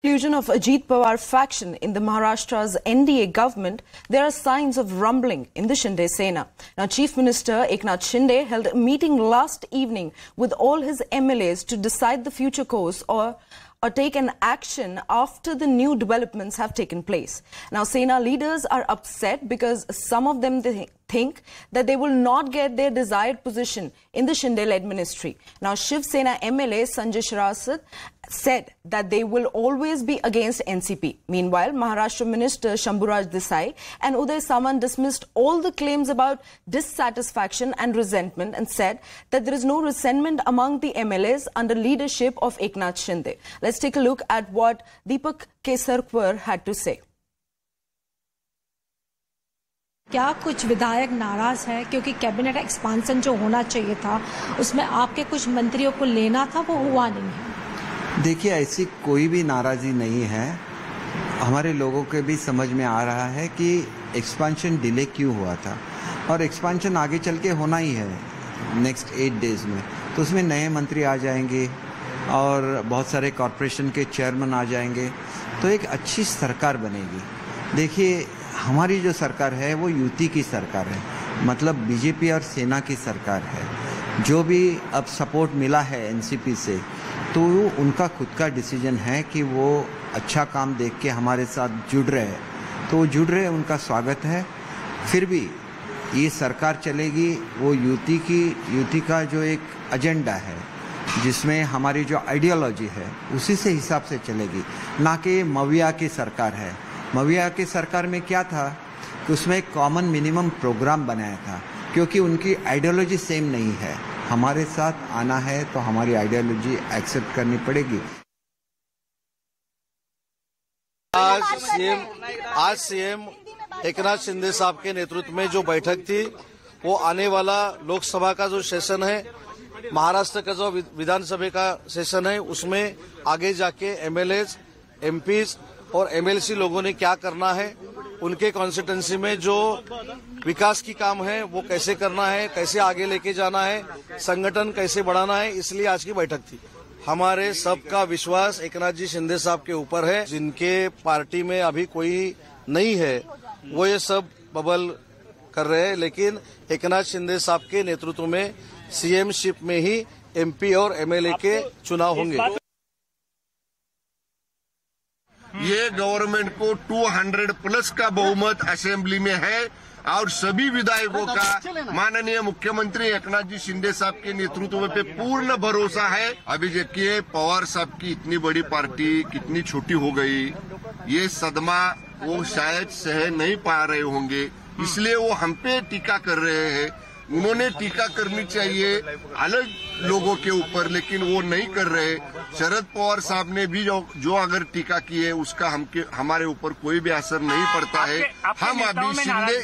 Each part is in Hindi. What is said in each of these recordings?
Inclusion of Ajit Pawar faction in the Maharashtra's NDA government, there are signs of rumbling in the Shinde Sena. Now, Chief Minister Eknath Shinde held a meeting last evening with all his MLAs to decide the future course or take an action after the new developments have taken place. Now, Sena leaders are upset because some of them think that they will not get their desired position in the Shinde-led ministry. Now, Shiv Sena MLA Sanjay Shirasat said that they will always be against NCP. Meanwhile, Maharashtra Minister Shambhuraj Desai and Uday Samant dismissed all the claims about dissatisfaction and resentment and said that there is no resentment among the MLAs under leadership of Eknath Shinde. Let's take a look at what Deepak Kesarkar had to say. क्या कुछ विधायक नाराज हैं क्योंकि कैबिनेट एक्सपांशन जो होना चाहिए था उसमें आपके कुछ मंत्रियों को लेना था, वो हुआ नहीं है? देखिए, ऐसी कोई भी नाराजी नहीं है। हमारे लोगों के भी समझ में आ रहा है कि एक्सपांशन डिले क्यों हुआ था और एक्सपांशन आगे चल के होना ही है नेक्स्ट 8 डेज में। तो उसमें नए मंत्री आ जाएंगे और बहुत सारे कॉरपोरेशन के चेयरमैन आ जाएंगे, तो एक अच्छी सरकार बनेगी। देखिए, हमारी जो सरकार है वो यूटी की सरकार है, मतलब बीजेपी और सेना की सरकार है। जो भी अब सपोर्ट मिला है एनसीपी से, तो उनका खुद का डिसीजन है कि वो अच्छा काम देख के हमारे साथ जुड़ रहे हैं, तो वो जुड़ रहे हैं, उनका स्वागत है। फिर भी ये सरकार चलेगी वो यूटी का जो एक एजेंडा है, जिसमें हमारी जो आइडियोलॉजी है उसी से हिसाब से चलेगी, ना कि मविया की सरकार है। मविया की सरकार में क्या था कि उसमें एक कॉमन मिनिमम प्रोग्राम बनाया था, क्योंकि उनकी आइडियोलॉजी सेम नहीं है। हमारे साथ आना है तो हमारी आइडियोलॉजी एक्सेप्ट करनी पड़ेगी। आज सीएम एकनाथ शिंदे साहब के नेतृत्व में जो बैठक थी, वो आने वाला लोकसभा का जो सेशन है, महाराष्ट्र का जो विधानसभा का सेशन है, उसमें आगे जाके एमएलएज, एमपीज और एमएलसी लोगों ने क्या करना है, उनके कॉन्स्टिट्यूंसी में जो विकास की काम है वो कैसे करना है, कैसे आगे लेके जाना है, संगठन कैसे बढ़ाना है, इसलिए आज की बैठक थी। हमारे सबका विश्वास एकनाथ जी शिंदे साहब के ऊपर है। जिनके पार्टी में अभी कोई नहीं है वो ये सब बबल कर रहे हैं, लेकिन एकनाथ शिंदे साहब के नेतृत्व में सीएमशिप में ही एमपी और एमएलए के चुनाव होंगे। ये गवर्नमेंट को 200 प्लस का बहुमत असेंबली में है और सभी विधायकों का माननीय मुख्यमंत्री एकनाथ जी शिंदे साहब के नेतृत्व पे पूर्ण भरोसा है। अभी देखिए, पवार साहब की इतनी बड़ी पार्टी कितनी छोटी हो गई, ये सदमा वो शायद सह नहीं पा रहे होंगे, इसलिए वो हम पे टीका कर रहे हैं। उन्होंने टीका करनी चाहिए अलग लोगों के ऊपर, लेकिन वो नहीं कर रहे। शरद पवार साहब ने भी जो अगर टीका की है उसका हमारे ऊपर कोई भी असर नहीं पड़ता है। हम अभी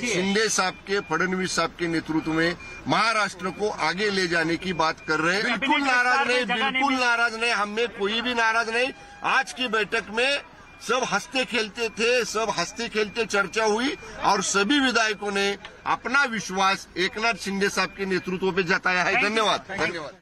शिंदे साहब के, फडणवीस साहब के नेतृत्व में महाराष्ट्र को आगे ले जाने की बात कर रहे हैं। बिल्कुल नाराज नहीं, बिल्कुल नाराज नहीं, हम में कोई भी नाराज नहीं। आज की बैठक में सब हंसते खेलते थे, सब हंसते खेलते चर्चा हुई और सभी विधायकों ने अपना विश्वास एकनाथ शिंदे साहब के नेतृत्व पे जताया है। धन्यवाद।